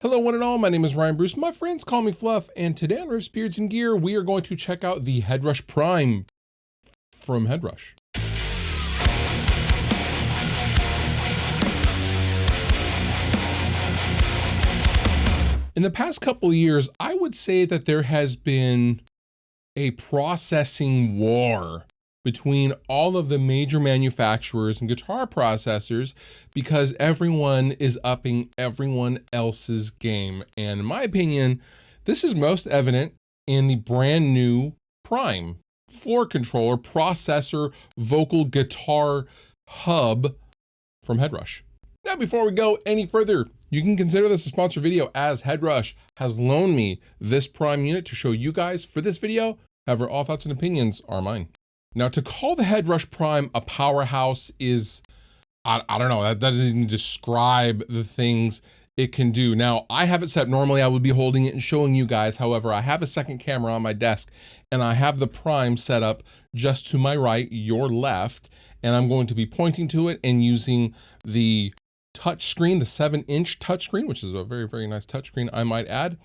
Hello one and all, my name is Ryan Bruce. My friends call me Fluff, and today on Riffs, Beards, and Gear, we are going to check out the Headrush Prime from Headrush. In the past couple of years, I would say that there has been a processing war between all of the major manufacturers and guitar processors because everyone is upping everyone else's game. And in my opinion, this is most evident in the brand new Prime floor controller processor vocal guitar hub from Headrush. Now, before we go any further, you can consider this a sponsored video as Headrush has loaned me this Prime unit to show you guys for this video. However, all thoughts and opinions are mine. Now, to call the Headrush Prime a powerhouse is, I don't know, that doesn't even describe the things it can do. Now, I have it set, normally I would be holding it and showing you guys. However, I have a second camera on my desk and I have the Prime set up just to my right, your left, and I'm going to be pointing to it and using the touch screen, the 7-inch touchscreen, which is a very, very nice touchscreen, I might add.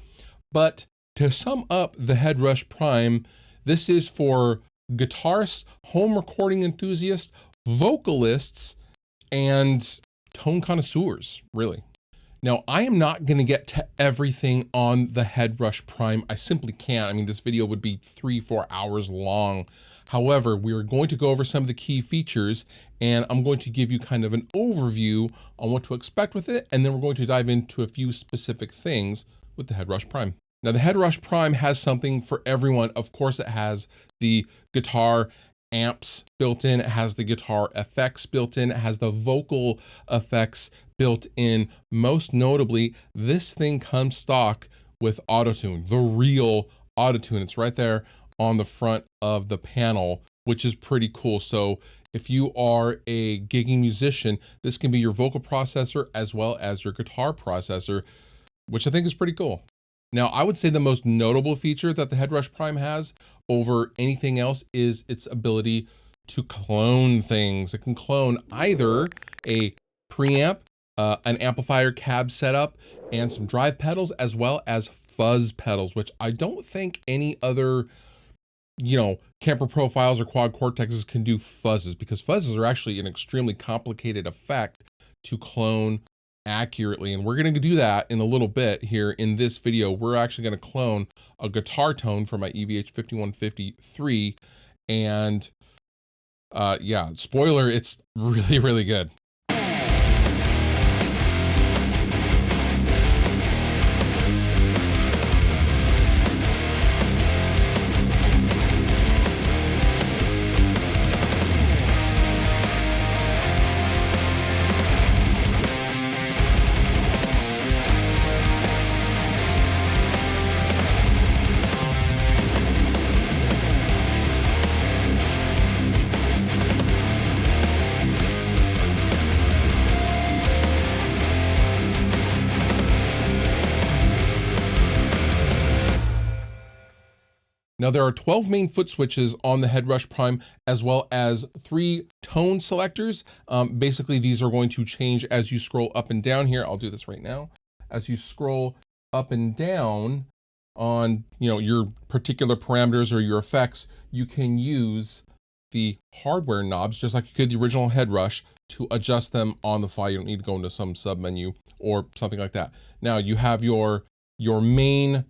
But to sum up the Headrush Prime, this is for guitarists, home recording enthusiasts, vocalists, and tone connoisseurs, really. Now, I am not going to get to everything on the Headrush Prime. I simply can't. I mean, this video would be 3-4 hours long. However, we are going to go over some of the key features, and I'm going to give you kind of an overview on what to expect with it, and then we're going to dive into a few specific things with the Headrush Prime. Now, the Headrush Prime has something for everyone. Of course, it has the guitar amps built in, it has the guitar effects built in, it has the vocal effects built in. Most notably, this thing comes stock with Auto-Tune, the real Auto-Tune. It's right there on the front of the panel, which is pretty cool. So if you are a gigging musician, this can be your vocal processor as well as your guitar processor, which I think is pretty cool. Now, I would say the most notable feature that the Headrush Prime has over anything else is its ability to clone things. It can clone either a preamp, an amplifier cab setup, and some drive pedals, as well as fuzz pedals, which I don't think any other, Kemper Profiles or Quad Cortexes can do fuzzes, because fuzzes are actually an extremely complicated effect to clone accurately, and we're going to do that in a little bit here in this video. We're actually going to clone a guitar tone for my EVH 5153, and yeah, spoiler, it's really, really good. Now, there are 12 main foot switches on the Headrush Prime, as well as 3 tone selectors. Basically, these are going to change as you scroll up and down here. I'll do this right now. As you scroll up and down on your particular parameters or your effects, you can use the hardware knobs, just like you could the original Headrush, to adjust them on the fly. You don't need to go into some sub menu or something like that. Now, you have your main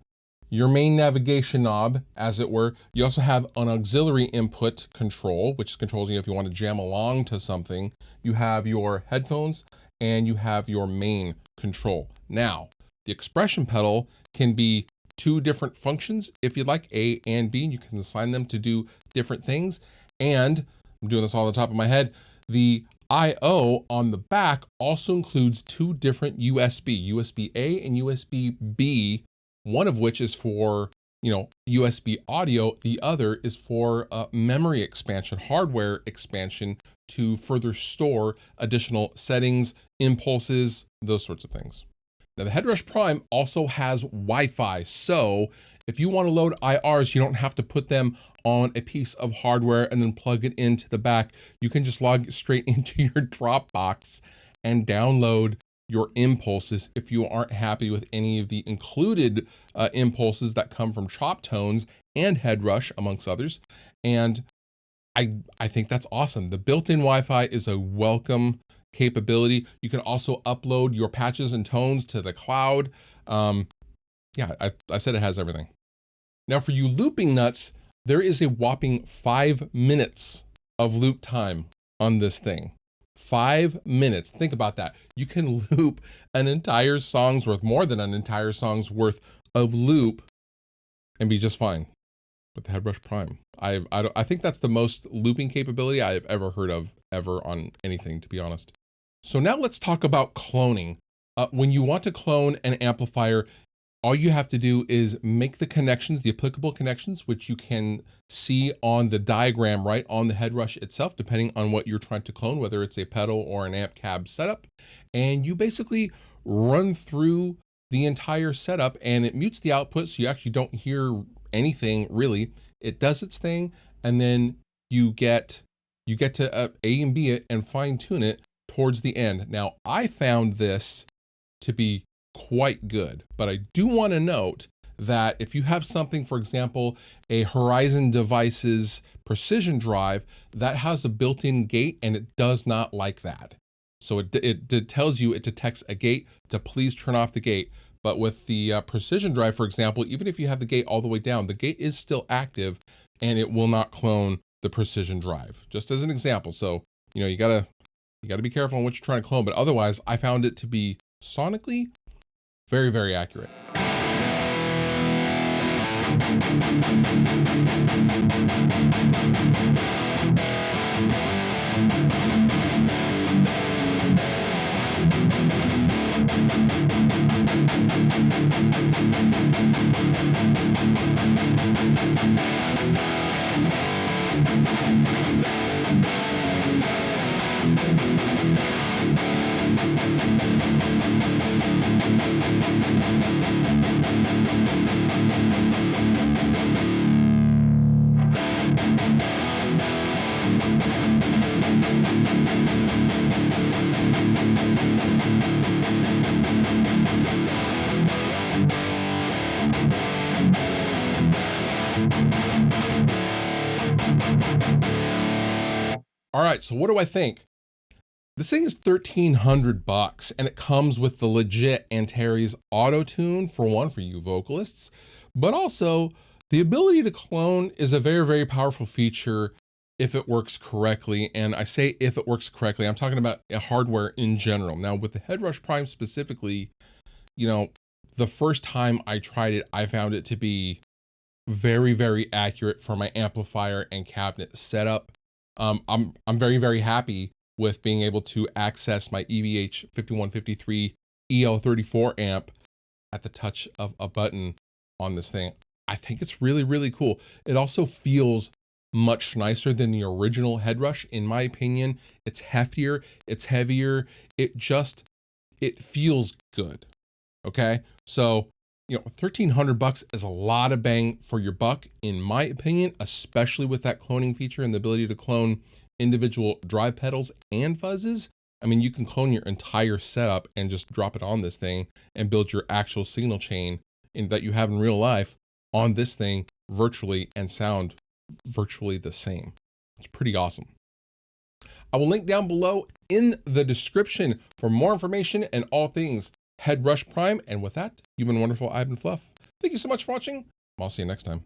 navigation knob, as it were. You also have an auxiliary input control, which controls you if you want to jam along to something. You have your headphones and you have your main control. Now, the expression pedal can be 2 different functions if you'd like, A and B. You can assign them to do different things. And I'm doing this all on the top of my head. The I/O on the back also includes 2 different USB A and USB B, one of which is for, USB audio. The other is for memory expansion, hardware expansion to further store additional settings, impulses, those sorts of things. Now, the Headrush Prime also has Wi-Fi. So if you want to load IRs, you don't have to put them on a piece of hardware and then plug it into the back. You can just log straight into your Dropbox and download your impulses if you aren't happy with any of the included impulses that come from chop tones and Headrush, amongst others. And I think that's awesome. The built-in Wi-Fi is a welcome capability. You can also upload your patches and tones to the cloud. Yeah, I said it has everything. Now for you looping nuts, there is a whopping 5 minutes of loop time on this thing. 5 minutes, think about that. You can loop an entire song's worth, more than an entire song's worth of loop and be just fine with the Headrush Prime. I think that's the most looping capability I've ever heard of ever on anything, to be honest. So now let's talk about cloning. When you want to clone an amplifier, all you have to do is make the connections, the applicable connections, which you can see on the diagram right on the Headrush itself, depending on what you're trying to clone, whether it's a pedal or an amp cab setup. And you basically run through the entire setup and it mutes the output, so you actually don't hear anything really. It does its thing, and then you get to A and B it and fine tune it towards the end. Now, I found this to be quite good, but I do want to note that if you have something, for example, a Horizon Devices precision drive that has a built-in gate and it does not like that. So it tells you, it detects a gate to please turn off the gate. But with the precision drive, for example, even if you have the gate all the way down, the gate is still active and it will not clone the precision drive, just as an example. So, you know, you gotta be careful on what you're trying to clone, but otherwise I found it to be sonically very, very accurate. All right, so what do I think? This thing is $1,300 and it comes with the legit Antares Auto Tune, for one, for you vocalists, but also the ability to clone is a very, very powerful feature if it works correctly. And I say if it works correctly, I'm talking about hardware in general. Now with the Headrush Prime specifically, you know, the first time I tried it, I found it to be very, very accurate for my amplifier and cabinet setup. I'm very, very happy with being able to access my EVH 5153 EL34 amp at the touch of a button on this thing. I think it's really, really cool. It also feels much nicer than the original Headrush, in my opinion. It's heftier, it's heavier. It feels good. Okay. So, you know, $1,300 is a lot of bang for your buck, in my opinion, especially with that cloning feature and the ability to clone individual drive pedals and fuzzes. I mean, you can clone your entire setup and just drop it on this thing and build your actual signal chain that you have in real life on this thing virtually and sound virtually the same. It's pretty awesome. I will link down below in the description for more information and all things Headrush Prime. And with that, you've been wonderful. I've been Fluff. Thank you so much for watching. I'll see you next time.